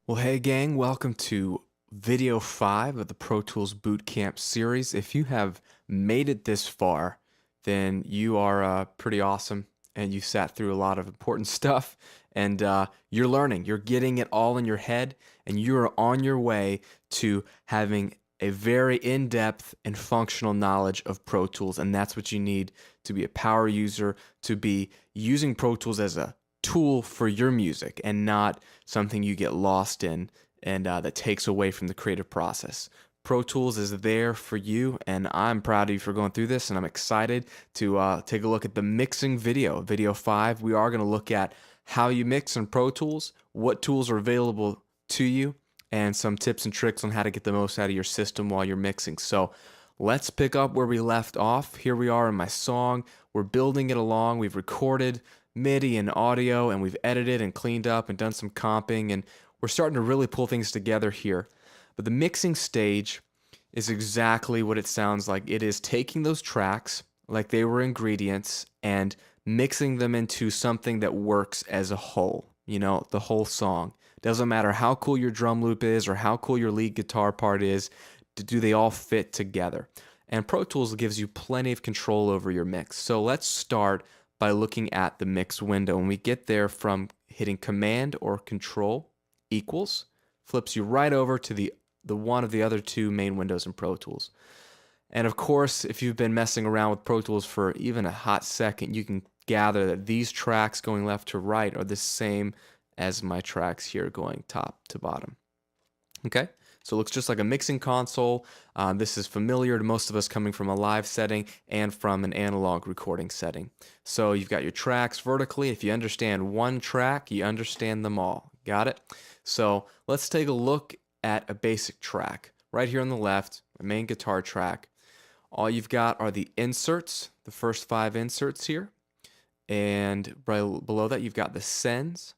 Well, hey gang, welcome to video 5 of the Pro Tools Bootcamp series. If you have made it this far, then you are pretty awesome and you sat through a lot of important stuff and you're learning. You're getting it all in your head and you're on your way to having a very in-depth and functional knowledge of Pro Tools, and that's what you need to be a power user, to be using Pro Tools as a tool for your music and not something you get lost in and that takes away from the creative process. Pro Tools is there for you, and I'm proud of you for going through this, and I'm excited to take a look at the mixing video, video 5. We are going to look at how you mix in Pro Tools, what tools are available to you, and some tips and tricks on how to get the most out of your system while you're mixing. So let's pick up where we left off. Here we are in my song. We're building it along. We've recorded MIDI and audio, and we've edited and cleaned up and done some comping, and we're starting to really pull things together here. But the mixing stage is exactly what it sounds like. It is taking those tracks like they were ingredients and mixing them into something that works as a whole, the whole song. Doesn't matter how cool your drum loop is or how cool your lead guitar part is, do they all fit together? And Pro Tools gives you plenty of control over your mix. So let's start by looking at the mix window. When we get there from hitting Command or Control equals, flips you right over to the one of the other two main windows in Pro Tools. And of course, if you've been messing around with Pro Tools for even a hot second, you can gather that these tracks going left to right are the same as my tracks here going top to bottom. Okay? So it looks just like a mixing console. This is familiar to most of us coming from a live setting and from an analog recording setting. So you've got your tracks vertically. If you understand one track, you understand them all. Got it? So let's take a look at a basic track. Right here on the left, my main guitar track. All you've got are the inserts, the first 5 inserts here. And right below that, you've got the sends.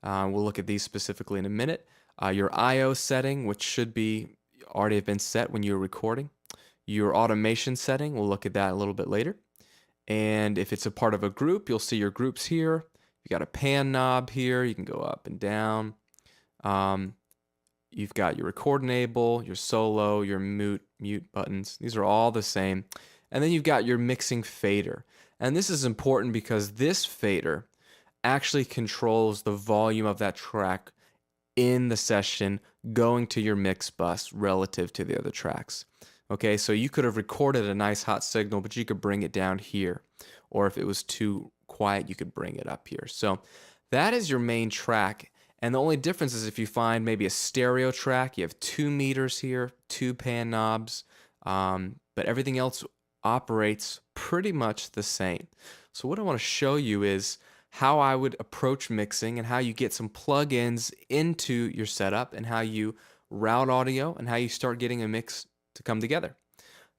We'll look at these specifically in a minute. Your I/O setting, which should be already have been set when you were recording. Your automation setting, we'll look at that a little bit later. And if it's a part of a group, you'll see your groups here. You got a pan knob here. You can go up and down. You've got your record enable, your solo, your mute buttons. These are all the same. And then you've got your mixing fader. And this is important because this fader actually controls the volume of that track in the session going to your mix bus relative to the other tracks. Okay, so you could have recorded a nice hot signal, but you could bring it down here. Or if it was too quiet, you could bring it up here. So that is your main track. And the only difference is if you find maybe a stereo track, you have 2 meters here, 2 pan knobs, but everything else operates pretty much the same. So what I want to show you is how I would approach mixing and how you get some plugins into your setup and how you route audio and how you start getting a mix to come together.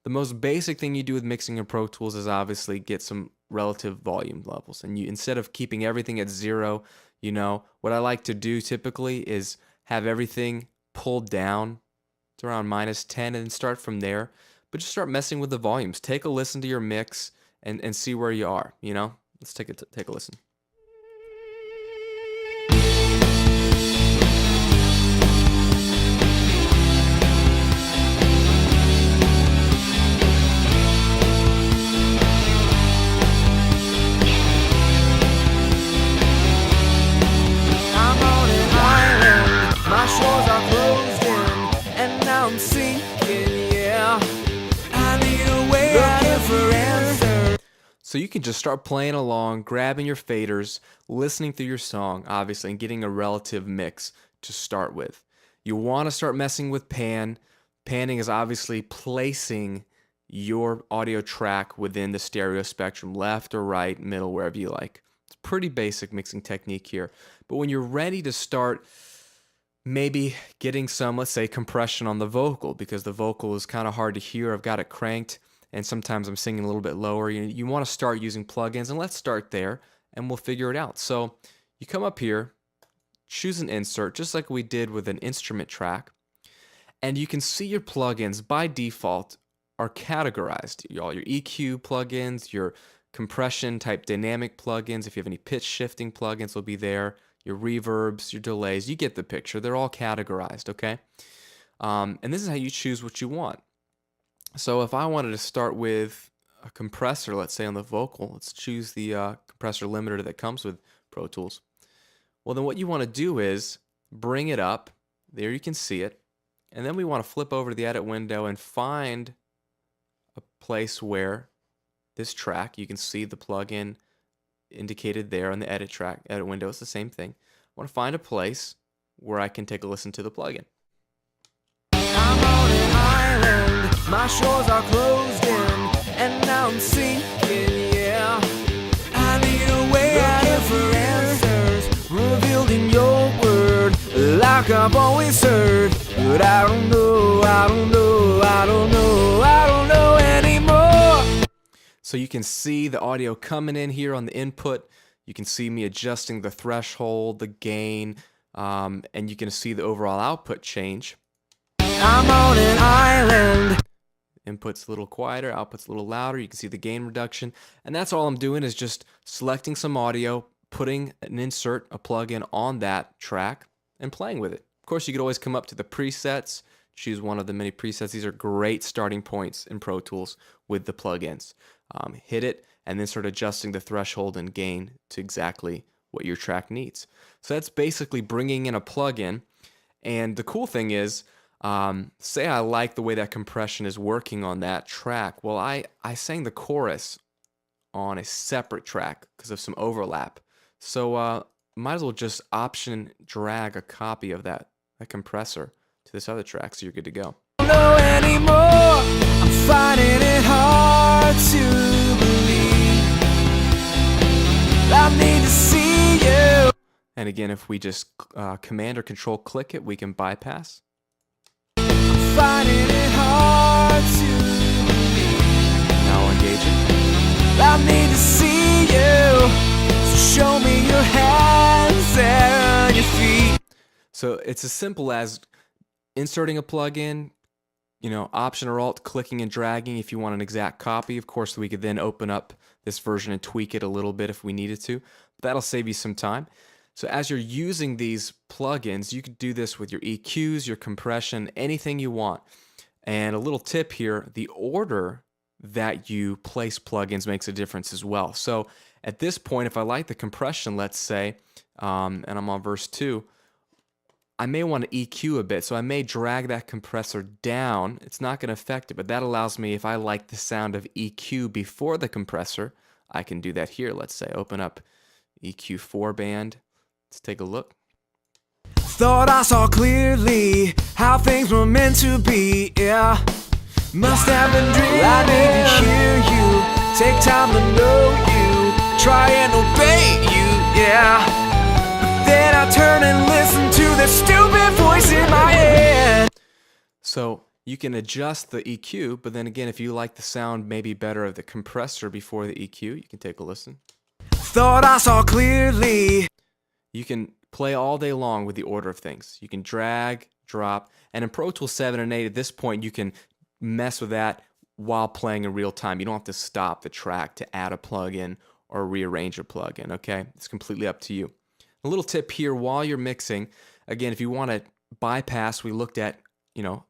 The most basic thing you do with mixing in Pro Tools is obviously get some relative volume levels. And you, instead of keeping everything at 0, what I like to do typically is have everything pulled down to around -10 and then start from there. But just start messing with the volumes. Take a listen to your mix and see where you are, Let's take a listen. So you can just start playing along, grabbing your faders, listening through your song, obviously, and getting a relative mix to start with. You want to start messing with pan. Panning is obviously placing your audio track within the stereo spectrum, left or right, middle, wherever you like. It's a pretty basic mixing technique here. But when you're ready to start maybe getting some, let's say, compression on the vocal, because the vocal is kind of hard to hear, I've got it cranked, and sometimes I'm singing a little bit lower. You want to start using plugins, and let's start there, and we'll figure it out. So you come up here, choose an insert, just like we did with an instrument track, and you can see your plugins by default are categorized. All your EQ plugins, your compression type dynamic plugins, if you have any pitch shifting plugins will be there, your reverbs, your delays. You get the picture. They're all categorized, okay? And this is how you choose what you want. So if I wanted to start with a compressor, let's say on the vocal, let's choose the compressor limiter that comes with Pro Tools. Well, then what you want to do is bring it up. There you can see it. And then we want to flip over to the edit window and find a place where this track, you can see the plugin indicated there on the edit window. It's the same thing. I want to find a place where I can take a listen to the plugin. I'm on an island, my shores are closed in, and now I'm sinking, yeah. I need a way out of here, answers revealed in your word, like I've always heard, but I don't know, I don't know, I don't know, I don't know anymore. So you can see the audio coming in here on the input. You can see me adjusting the threshold, the gain, and you can see the overall output change. I'm on an island. Input's a little quieter, output's a little louder. You can see the gain reduction. And that's all I'm doing is just selecting some audio, putting an insert, a plugin on that track, and playing with it. Of course, you could always come up to the presets, choose one of the many presets. These are great starting points in Pro Tools with the plugins. Hit it, and then start adjusting the threshold and gain to exactly what your track needs. So that's basically bringing in a plugin. And the cool thing is, say I like the way that compression is working on that track. Well, I sang the chorus on a separate track because of some overlap. So might as well just option drag a copy of that compressor to this other track so you're good to go. Know anymore. I'm finding it hard to believe. I need to see you. And again, if we just Command or Control click it, we can bypass. Finding it hard to believe. Now I'll engage it. I need to see you. So show me your hands and your feet. So it's as simple as inserting a plugin, Option or Alt, clicking and dragging if you want an exact copy. Of course, we could then open up this version and tweak it a little bit if we needed to. But that'll save you some time. So as you're using these plugins, you could do this with your EQs, your compression, anything you want. And a little tip here, the order that you place plugins makes a difference as well. So at this point, if I like the compression, let's say, and I'm on verse 2, I may want to EQ a bit, so I may drag that compressor down. It's not going to affect it, but that allows me, if I like the sound of EQ before the compressor, I can do that here. Let's say open up EQ4 band. Let's take a look. Thought I saw clearly how things were meant to be, yeah. Must have been dreaming. I need to hear you, take time to know you, try and obey you, yeah. But then I turn and listen to the stupid voice in my head. So you can adjust the EQ, but then again, if you like the sound maybe better of the compressor before the EQ, you can take a listen. Thought I saw clearly. You can play all day long with the order of things. You can drag, drop, and in Pro Tools 7 and 8, at this point, you can mess with that while playing in real time. You don't have to stop the track to add a plugin or rearrange a plugin, okay? It's completely up to you. A little tip here, while you're mixing, again, if you want to bypass, we looked at,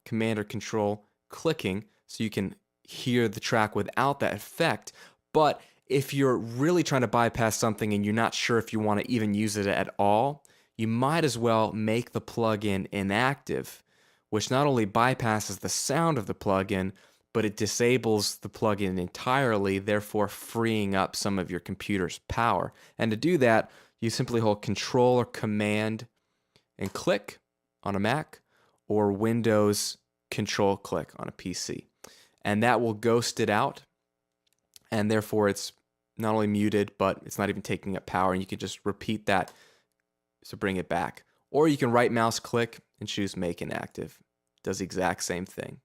Command or Control clicking, so you can hear the track without that effect, but if you're really trying to bypass something and you're not sure if you want to even use it at all, you might as well make the plugin inactive, which not only bypasses the sound of the plugin, but it disables the plugin entirely, therefore freeing up some of your computer's power. And to do that, you simply hold Control or Command and click on a Mac, or Windows Control click on a PC. And that will ghost it out, and therefore it's not only muted, but it's not even taking up power, and you can just repeat that to bring it back. Or you can right mouse click and choose Make Inactive. Does the exact same thing.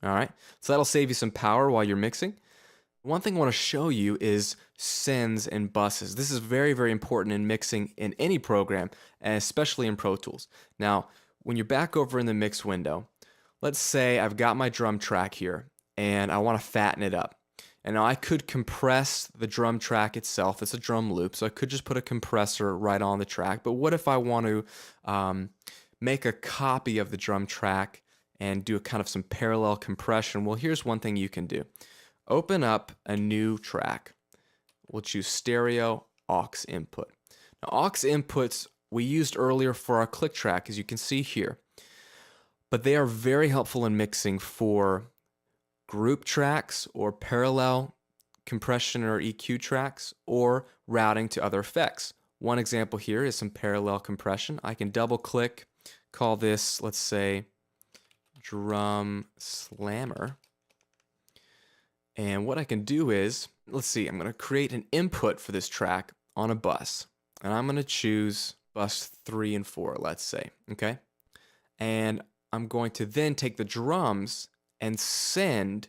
All right, so that'll save you some power while you're mixing. One thing I want to show you is sends and buses. This is very, very important in mixing in any program, and especially in Pro Tools. Now, when you're back over in the mix window, let's say I've got my drum track here, and I want to fatten it up. And now I could compress the drum track itself. It's a drum loop, so I could just put a compressor right on the track. But what if I want to make a copy of the drum track and do a kind of some parallel compression? Well, here's one thing you can do. Open up a new track. We'll choose stereo aux input. Now, aux inputs we used earlier for our click track, as you can see here. But they are very helpful in mixing for group tracks or parallel compression or EQ tracks or routing to other effects. One example here is some parallel compression. I can double click, call this, let's say, drum slammer. And what I can do is, let's see, I'm going to create an input for this track on a bus. And I'm going to choose bus 3 and 4, let's say, okay? And I'm going to then take the drums and send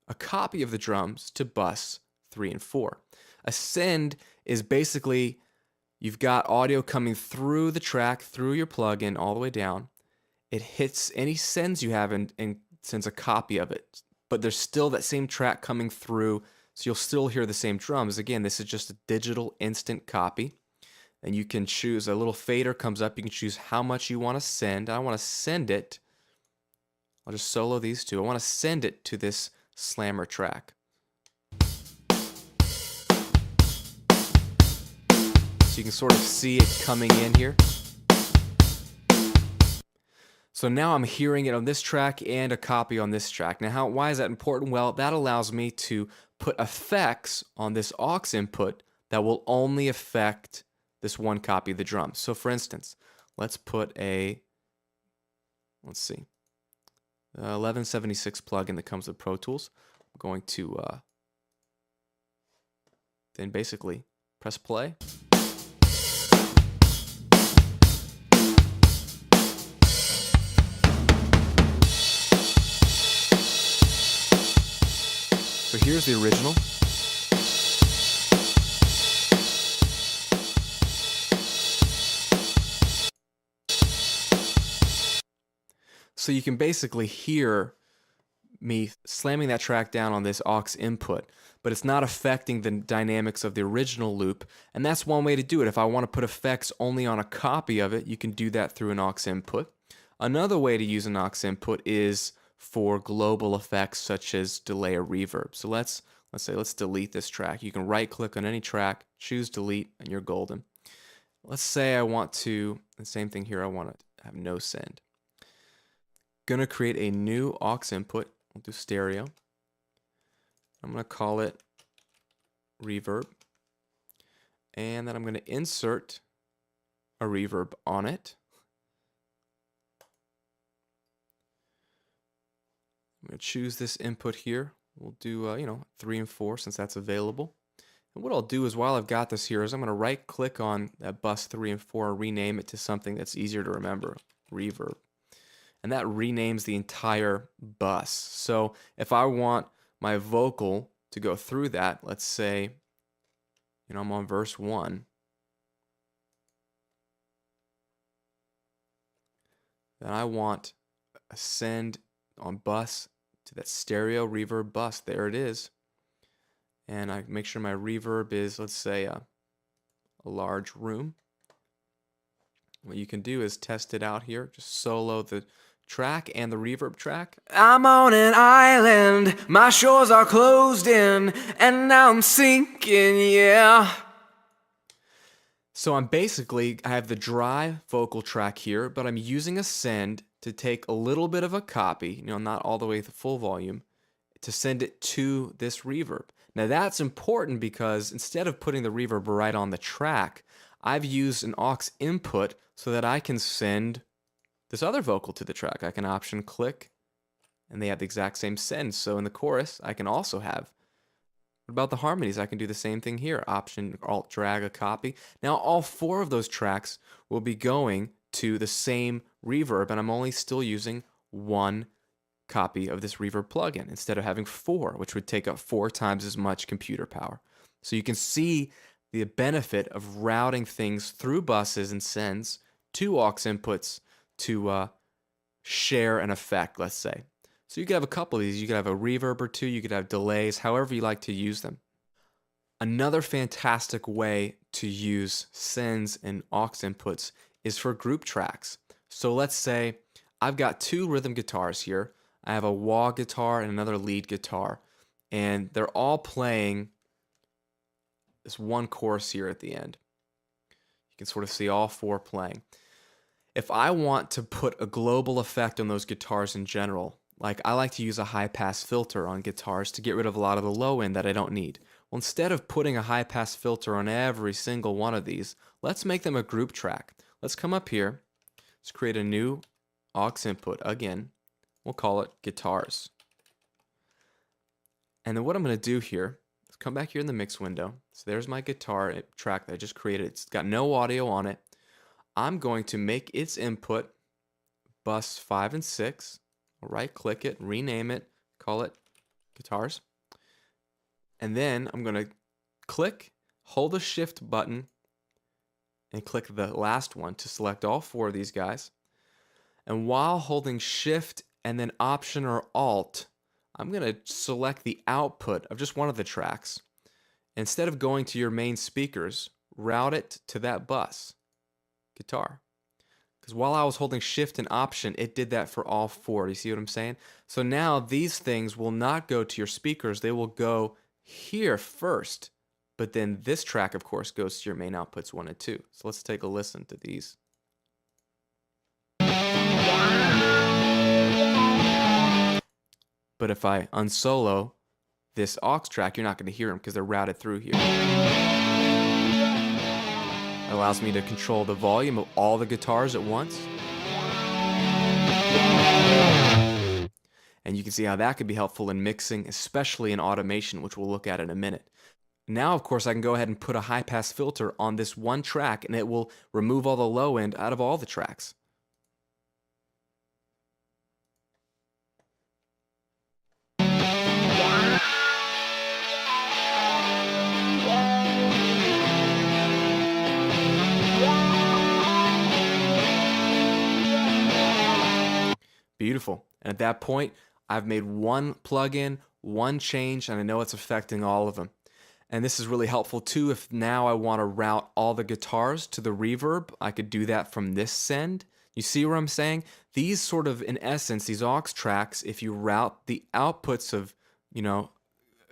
a copy of the drums to bus 3 and 4. A send is basically you've got audio coming through the track, through your plugin, all the way down. It hits any sends you have and sends a copy of it. But there's still that same track coming through, so you'll still hear the same drums. Again, this is just a digital instant copy. And you can choose, a little fader comes up, you can choose how much you want to send. I want to send it, I'll just solo these two. I want to send it to this slammer track. So you can sort of see it coming in here. So now I'm hearing it on this track and a copy on this track. Now, why is that important? Well, that allows me to put effects on this aux input that will only affect this one copy of the drum. So for instance, let's put a, let's see, 1176 plugin that comes with Pro Tools. I'm going to then basically press play. So here's the original. So you can basically hear me slamming that track down on this aux input, but it's not affecting the dynamics of the original loop, and that's one way to do it. If I want to put effects only on a copy of it, you can do that through an aux input. Another way to use an aux input is for global effects such as delay or reverb. So let's delete this track. You can right click on any track, choose delete, and you're golden. Let's say I want to, the same thing here, I want to have no send. Gonna create a new aux input. We'll do stereo. I'm gonna call it reverb, and then I'm gonna insert a reverb on it. I'm gonna choose this input here. We'll do 3 and 4 since that's available. And what I'll do is, while I've got this here, is I'm gonna right click on that bus 3 and 4 and rename it to something that's easier to remember, reverb. And that renames the entire bus. So if I want my vocal to go through that, let's say, I'm on verse 1. Then I want a send on bus to that stereo reverb bus. There it is. And I make sure my reverb is, let's say, a large room. What you can do is test it out here. Just solo the track and the reverb track. I'm on an island, my shores are closed in, and now I'm sinking, yeah. So I have the dry vocal track here, but I'm using a send to take a little bit of a copy, not all the way to full volume, to send it to this reverb. Now that's important because instead of putting the reverb right on the track, I've used an aux input so that I can send this other vocal to the track. I can option click, and they have the exact same send. So in the chorus, I can also have. What about the harmonies? I can do the same thing here. Option alt drag a copy. Now all 4 of those tracks will be going to the same reverb, and I'm only still using 1 copy of this reverb plugin instead of having 4, which would take up 4 times as much computer power. So you can see the benefit of routing things through buses and sends to aux inputs to share an effect, let's say. So you could have a couple of these. You could have a reverb or two, you could have delays, however you like to use them. Another fantastic way to use sends and aux inputs is for group tracks. So let's say I've got two rhythm guitars here. I have a wah guitar and another lead guitar, and they're all playing this one chorus here at the end. You can sort of see all four playing. If I want to put a global effect on those guitars in general, like I like to use a high pass filter on guitars to get rid of a lot of the low end that I don't need. Well, instead of putting a high pass filter on every single one of these, let's make them a group track. Let's come up here. Let's create a new aux input. Again, we'll call it guitars. And then what I'm going to do here is come back here in the mix window. So there's my guitar track that I just created. It's got no audio on it. I'm going to make its input bus 5 and 6. I'll right click it, rename it, call it guitars. And then I'm going to click, hold the shift button, and click the last one to select all four of these guys. And while holding shift and then option or alt, I'm going to select the output of just one of the tracks. Instead of going to your main speakers, route it to that bus, guitar. Because while I was holding shift and option, it did that for all four. You see what I'm saying? So now these things will not go to your speakers. They will go here first. But then this track, of course, goes to your main outputs 1 and 2. So let's take a listen to these. But if I unsolo this aux track, you're not going to hear them because they're routed through here. It allows me to control the volume of all the guitars at once. And you can see how that could be helpful in mixing, especially in automation, which we'll look at in a minute. Now, of course, I can go ahead and put a high-pass filter on this one track, and it will remove all the low end out of all the tracks. Beautiful. And at that point, I've made one plugin, one change, and I know it's affecting all of them. And this is really helpful too if now I want to route all the guitars to the reverb. I could do that from this send. You see what I'm saying? These sort of, in essence, these aux tracks, if you route the outputs of, a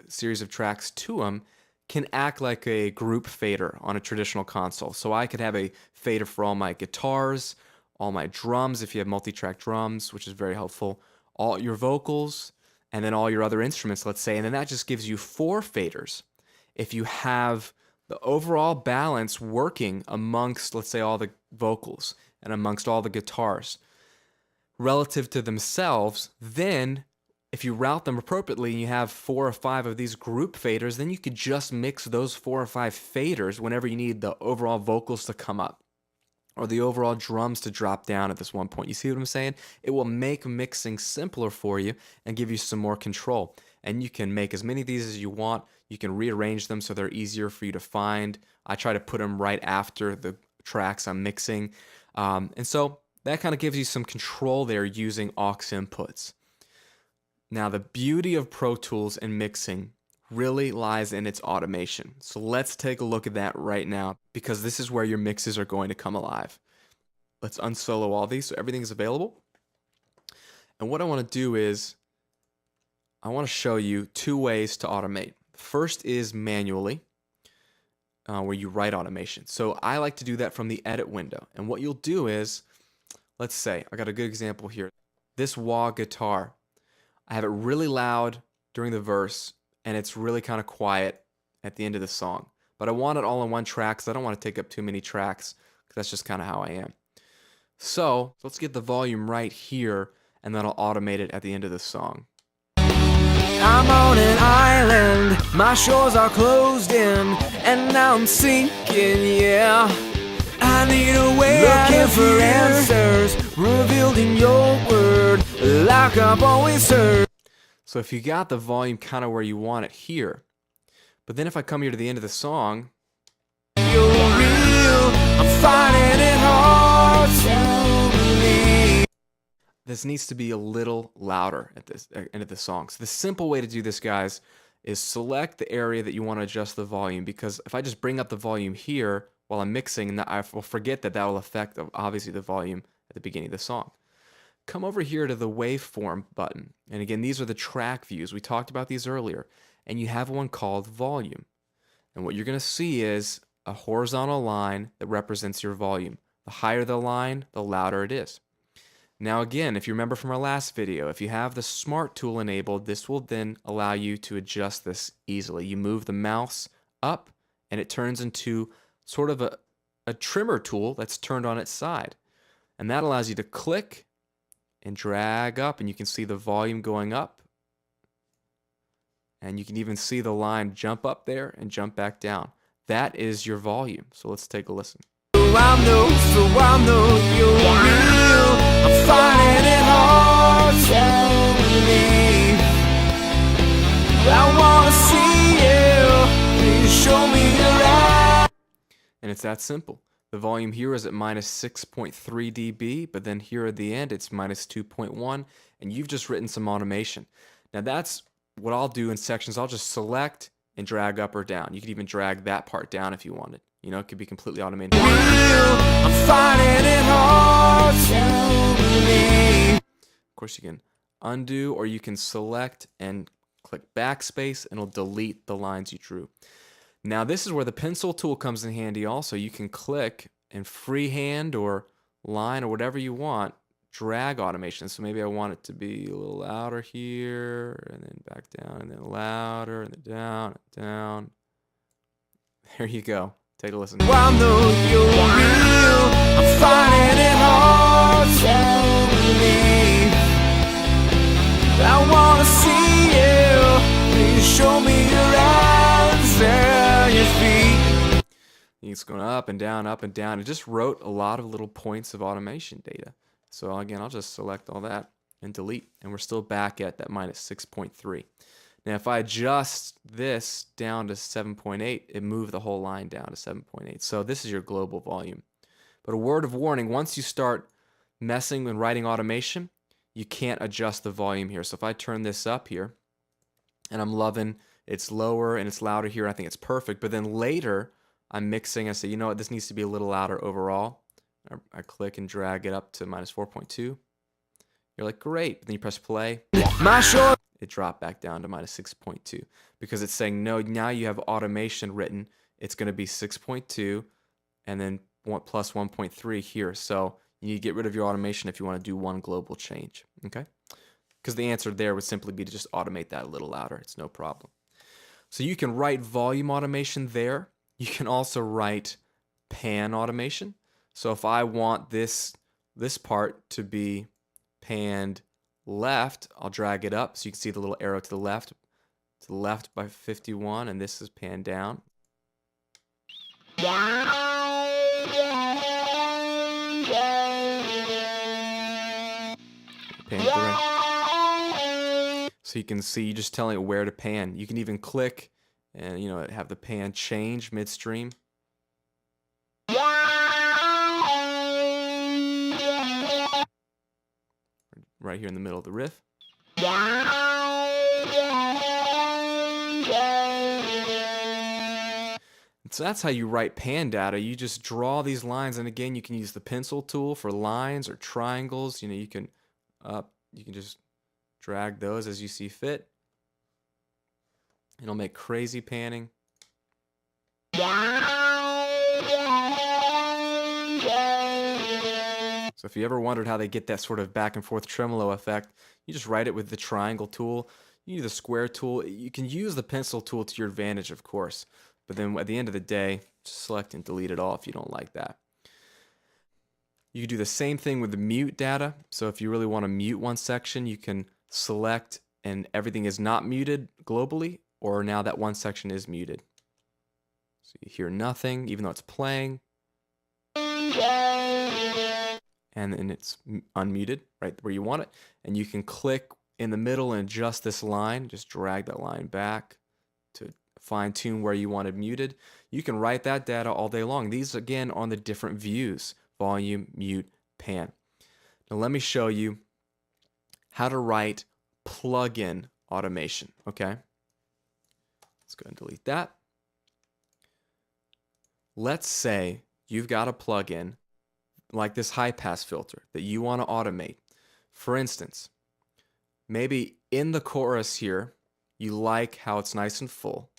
series of tracks to them, can act like a group fader on a traditional console. So I could have a fader for all my guitars, all my drums, if you have multi-track drums, which is very helpful, all your vocals, and then all your other instruments, let's say, and then that just gives you 4 faders. If you have the overall balance working amongst, let's say, all the vocals and amongst all the guitars relative to themselves, then if you route them appropriately and you have 4 or 5 of these group faders, then you could just mix those 4 or 5 faders whenever you need the overall vocals to come up or the overall drums to drop down at this one point. You see what I'm saying? It will make mixing simpler for you and give you some more control. And you can make as many of these as you want. You can rearrange them so they're easier for you to find. I try to put them right after the tracks I'm mixing. And so that kind of gives you some control there using aux inputs. Now, the beauty of Pro Tools and mixing really lies in its automation. So let's take a look at that right now, because this is where your mixes are going to come alive. Let's unsolo all these so everything is available. And what I want to do is I want to show you 2 ways to automate. First is manually, where you write automation. So I like to do that from the edit window. And what you'll do is, let's say, I got a good example here. This wah guitar, I have it really loud during the verse, and it's really kind of quiet at the end of the song. But I want it all in one track, because I don't want to take up too many tracks, because that's just kind of how I am. So let's get the volume right here, and then I'll automate it at the end of the song. I'm on an island, my shores are closed in, and now I'm sinking, yeah. I need a way out of here. Looking for answers, revealed in your word, like I've always heard. So if you got the volume kind of where you want it here, but then if I come here to the end of the song, You're real, I'm finding it hard to believe. this needs to be a little louder at this end of the song. So the simple way to do this, guys, is select the area that you want to adjust the volume, because if I just bring up the volume here while I'm mixing, and I will forget that will affect obviously the volume at the beginning of the song. Come over here to the waveform button. And again, these are the track views. We talked about these earlier. And you have one called volume. And what you're going to see is a horizontal line that represents your volume. The higher the line, the louder it is. Now again, if you remember from our last video, if you have the Smart tool enabled, this will then allow you to adjust this easily. You move the mouse up and it turns into sort of a trimmer tool that's turned on its side. And that allows you to click and drag up, and you can see the volume going up. And you can even see the line jump up there and jump back down. That is your volume. So let's take a listen. I know you're real. I'm finding it hard to believe. I wanna see you. Please show me your eyes. And it's that simple. The volume here is at minus 6.3 dB, but then here at the end it's minus 2.1, and you've just written some automation. Now that's what I'll do in sections. I'll just select and drag up or down. You could even drag that part down if you wanted. You know, it could be completely automated. I'm finding it hard to believe. Of course, you can undo, or you can select and click backspace, and it'll delete the lines you drew. Now this is where the pencil tool comes in handy also. You can click and freehand or line or whatever you want, drag automation. So maybe I want it to be a little louder here, and then back down, and then louder, and then down, and down. There you go. Take a listen. I know you're real. I'm finding it hard to believe. I wanna see you. Please show me your eyes and your feet. It's going up and down, up and down. It just wrote a lot of little points of automation data. So again, I'll just select all that and delete, and we're still back at that minus 6.3. Now, if I adjust this down to 7.8, it moved the whole line down to 7.8. So this is your global volume. But a word of warning, once you start messing and writing automation, you can't adjust the volume here. So if I turn this up here, and I'm loving it's lower and it's louder here, I think it's perfect. But then later, I'm mixing, I say, you know what, this needs to be a little louder overall. I click and drag it up to minus 4.2. You're like, great. But then you press play. It dropped back down to minus 6.2 because it's saying, no, now you have automation written. It's going to be 6.2 and then plus 1.3 here. So you need to get rid of your automation if you want to do one global change. Okay? Because the answer there would simply be to just automate that a little louder. It's no problem. So you can write volume automation there. You can also write pan automation. So if I want this part to be panned left, I'll drag it up so you can see the little arrow to the left by 51, and this is panned down. Pan to the right. So you can see, you're just telling it where to pan. You can even click and have the pan change midstream. Right here in the middle of the riff. So that's how you write pan data. You just draw these lines, and again, you can use the pencil tool for lines or triangles. You can just drag those as you see fit. It'll make crazy panning. So if you ever wondered how they get that sort of back and forth tremolo effect, you just write it with the triangle tool. You use the square tool. You can use the pencil tool to your advantage, of course. But then at the end of the day, just select and delete it all if you don't like that. You can do the same thing with the mute data. So if you really want to mute one section, you can select and everything is not muted globally, or now that one section is muted. So you hear nothing, even though it's playing. And then it's unmuted right where you want it. And you can click in the middle and adjust this line. Just drag that line back to fine tune where you want it muted. You can write that data all day long. These again on the different views: volume, mute, pan. Now let me show you how to write plugin automation, okay? Let's go ahead and delete that. Let's say you've got a plugin like this high pass filter that you want to automate. For instance, maybe in the chorus here, you like how it's nice and full.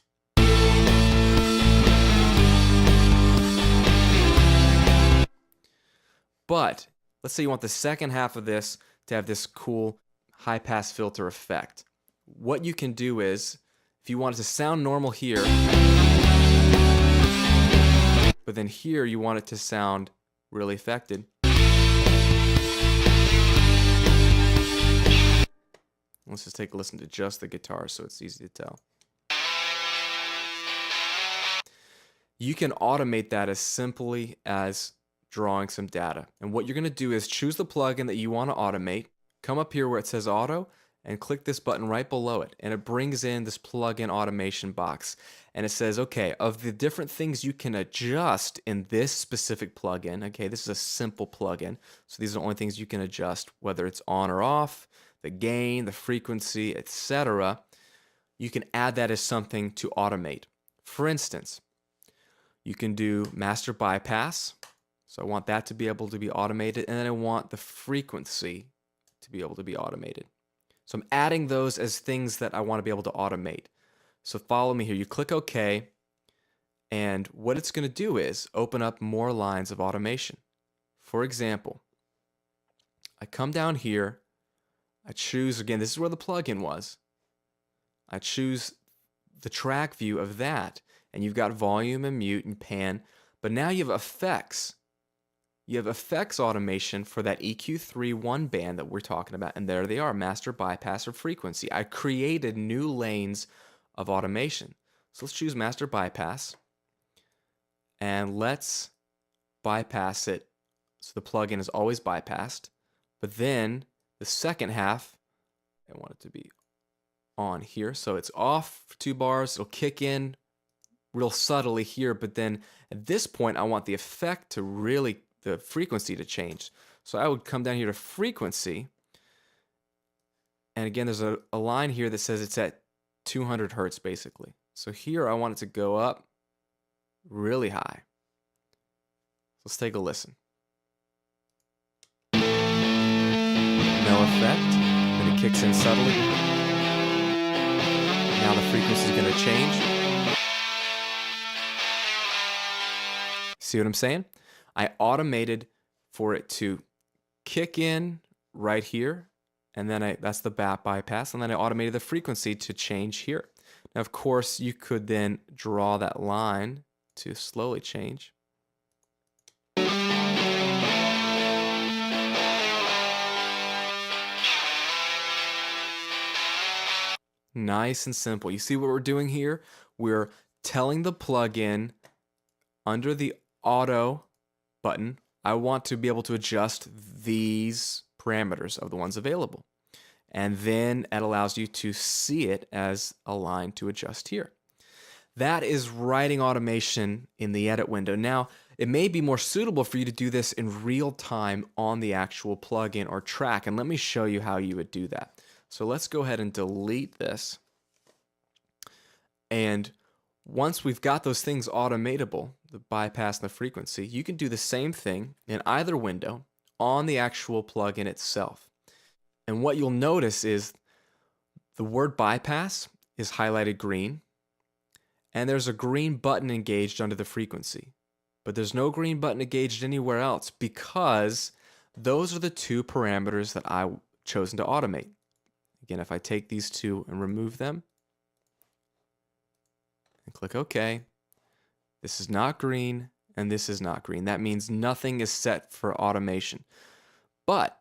But let's say you want the second half of this to have this cool high pass filter effect. What you can do is, if you want it to sound normal here, but then here you want it to sound really affected, let's just take a listen to just the guitar so it's easy to tell. You can automate that as simply as drawing some data. And what you're going to do is choose the plugin that you want to automate, come up here where it says auto, and click this button right below it. And it brings in this plugin automation box. And it says, okay, of the different things you can adjust in this specific plugin, okay, this is a simple plugin. So these are the only things you can adjust, whether it's on or off, the gain, the frequency, etc. You can add that as something to automate. For instance, you can do master bypass. So I want that to be able to be automated, and then I want the frequency to be able to be automated. So I'm adding those as things that I want to be able to automate. So follow me here. You click OK, and what it's going to do is open up more lines of automation. For example, I come down here, I choose, again, this is where the plugin was. I choose the track view of that, and you've got volume and mute and pan, but now you have effects. You have effects automation for that EQ3 one band that we're talking about, and there they are, master, bypass, or frequency. I created new lanes of automation. So let's choose master bypass, and let's bypass it so the plugin is always bypassed. But then the second half, I want it to be on here, so it's off for 2 bars. It'll kick in real subtly here, but then at this point, I want the effect to really, the frequency to change. So I would come down here to frequency, and again, there's a line here that says it's at 200 hertz basically. So here I want it to go up really high. Let's take a listen. No effect, then it kicks in subtly. Now the frequency is going to change. See what I'm saying? I automated for it to kick in right here, and then that's the bypass, and then I automated the frequency to change here. Now, of course, you could then draw that line to slowly change. Nice and simple. You see what we're doing here? We're telling the plugin under the auto button, I want to be able to adjust these parameters of the ones available. And then it allows you to see it as a line to adjust here. That is writing automation in the edit window. Now, it may be more suitable for you to do this in real time on the actual plugin or track. And let me show you how you would do that. So let's go ahead and delete this. And once we've got those things automatable, the bypass and the frequency, you can do the same thing in either window on the actual plugin itself. And what you'll notice is the word bypass is highlighted green, and there's a green button engaged under the frequency. But there's no green button engaged anywhere else because those are the 2 parameters that I've chosen to automate. Again, if I take these 2 and remove them, and click OK, this is not green, and this is not green. That means nothing is set for automation. But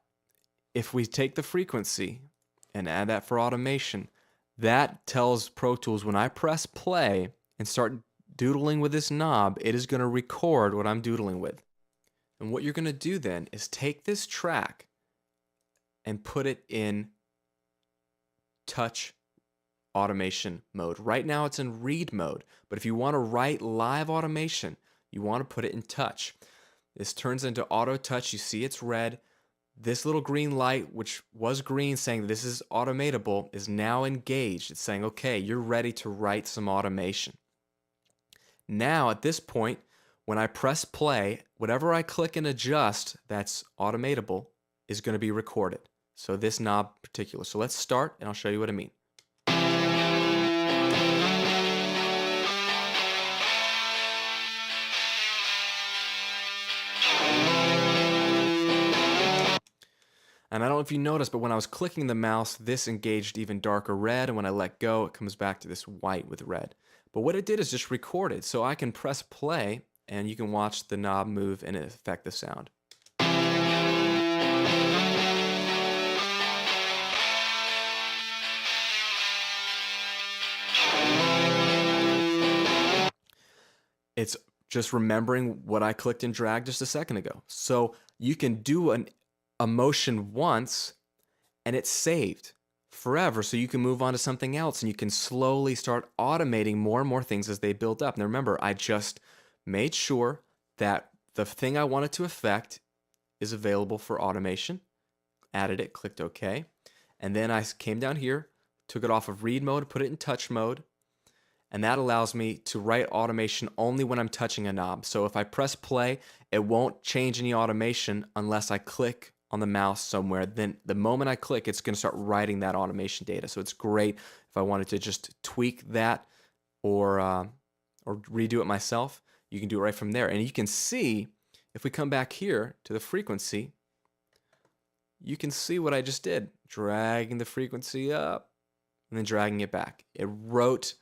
if we take the frequency and add that for automation, that tells Pro Tools when I press play and start doodling with this knob, it is going to record what I'm doodling with. And what you're going to do then is take this track and put it in touch automation mode. Right now it's in read mode, but if you want to write live automation, you want to put it in touch. This turns into auto touch. You see it's red. This little green light, which was green saying that this is automatable, is now engaged. It's saying, okay, you're ready to write some automation. Now, at this point, when I press play, whatever I click and adjust that's automatable is going to be recorded. So this knob in particular. So let's start, and I'll show you what I mean. And I don't know if you noticed, but when I was clicking the mouse, this engaged even darker red, and when I let go, it comes back to this white with red. But what it did is just record it, so I can press play, and you can watch the knob move and it affect the sound. It's just remembering what I clicked and dragged just a second ago. So you can do a motion once and it's saved forever. So you can move on to something else and you can slowly start automating more and more things as they build up. Now remember, I just made sure that the thing I wanted to affect is available for automation, added it, clicked OK. And then I came down here, took it off of read mode, put it in touch mode. And that allows me to write automation only when I'm touching a knob. So if I press play, it won't change any automation unless I click on the mouse somewhere. Then the moment I click, it's going to start writing that automation data. So it's great if I wanted to just tweak that or redo it myself. You can do it right from there. And you can see, if we come back here to the frequency, you can see what I just did. Dragging the frequency up and then dragging it back. It wrote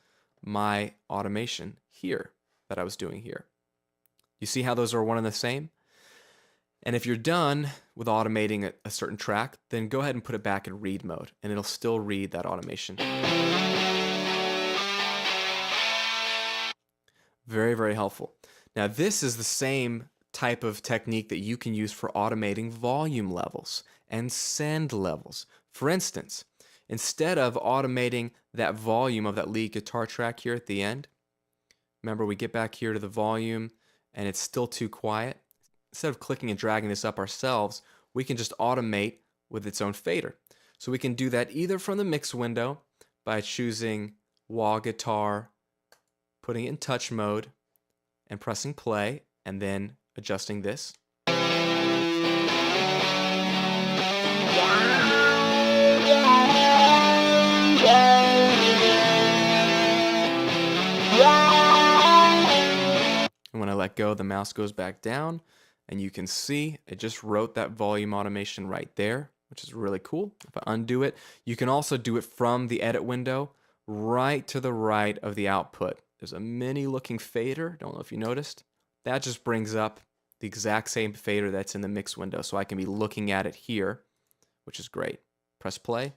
my automation here that I was doing here. You see how those are one and the same? And if you're done with automating a certain track, then go ahead and put it back in read mode and it'll still read that automation. Very, very helpful. Now this is the same type of technique that you can use for automating volume levels and send levels. For instance, instead of automating that volume of that lead guitar track here at the end, remember we get back here to the volume and it's still too quiet. Instead of clicking and dragging this up ourselves, we can just automate with its own fader. So we can do that either from the mix window by choosing wah guitar, putting it in touch mode, and pressing play, and then adjusting this. And when I let go, the mouse goes back down, and you can see it just wrote that volume automation right there, which is really cool. If I undo it, you can also do it from the edit window right to the right of the output. There's a mini looking fader, don't know if you noticed. That just brings up the exact same fader that's in the mix window, so I can be looking at it here, which is great. Press play.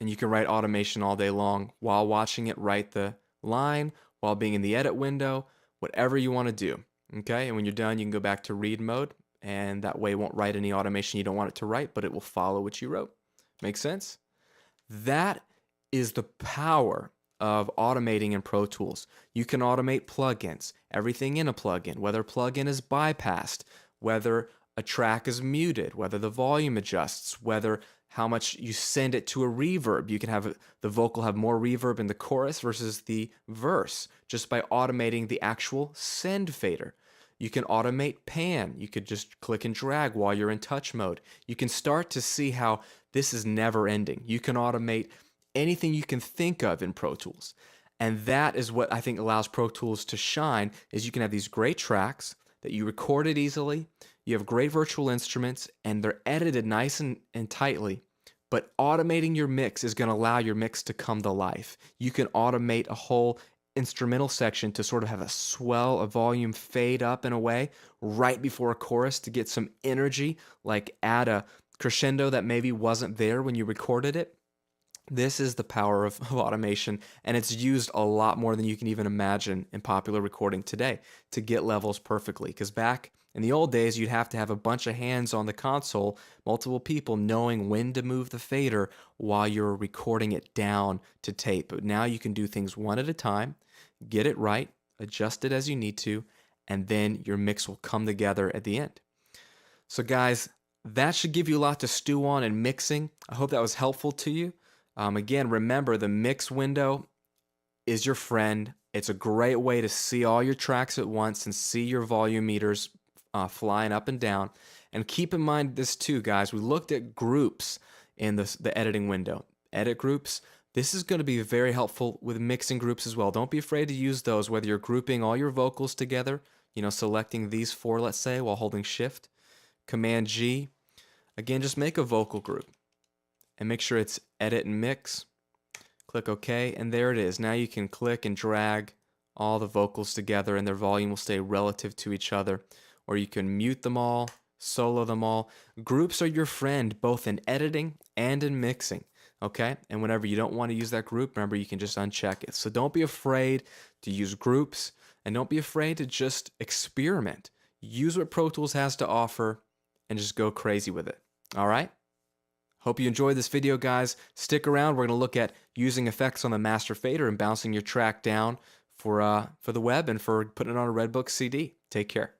And you can write automation all day long while watching it write the line, while being in the edit window, whatever you want to do. Okay, and when you're done, you can go back to read mode, and that way it won't write any automation you don't want it to write, but it will follow what you wrote. Make sense? That is the power of automating in Pro Tools. You can automate plugins, everything in a plugin, whether a plugin is bypassed, whether a track is muted, whether the volume adjusts, whether how much you send it to a reverb. You can have the vocal have more reverb in the chorus versus the verse just by automating the actual send fader. You can automate pan. You could just click and drag while you're in touch mode. You can start to see how this is never ending. You can automate anything you can think of in Pro Tools. And that is what I think allows Pro Tools to shine, is you can have these great tracks that you recorded easily, you have great virtual instruments, and they're edited nice and tightly. But automating your mix is going to allow your mix to come to life. You can automate a whole instrumental section to sort of have a swell, a volume fade up in a way right before a chorus to get some energy, like add a crescendo that maybe wasn't there when you recorded it. This is the power of automation, and it's used a lot more than you can even imagine in popular recording today to get levels perfectly. Because back in the old days, you'd have to have a bunch of hands on the console, multiple people knowing when to move the fader while you're recording it down to tape. But now you can do things one at a time, get it right, adjust it as you need to, and then your mix will come together at the end. So, guys, that should give you a lot to stew on in mixing. I hope that was helpful to you. Again, remember the mix window is your friend. It's a great way to see all your tracks at once and see your volume meters flying up and down. And keep in mind this too, guys. We looked at groups in the editing window. Edit groups. This is going to be very helpful with mixing groups as well. Don't be afraid to use those, whether you're grouping all your vocals together, selecting these four, let's say, while holding Shift, Command G. Again, just make a vocal group and make sure it's edit and mix. Click OK, and there it is. Now you can click and drag all the vocals together and their volume will stay relative to each other. Or you can mute them all, solo them all. Groups are your friend both in editing and in mixing. Okay? And whenever you don't want to use that group, remember you can just uncheck it. So don't be afraid to use groups and don't be afraid to just experiment. Use what Pro Tools has to offer and just go crazy with it. All right? Hope you enjoyed this video, guys. Stick around. We're going to look at using effects on the master fader and bouncing your track down for the web and for putting it on a Redbook CD. Take care.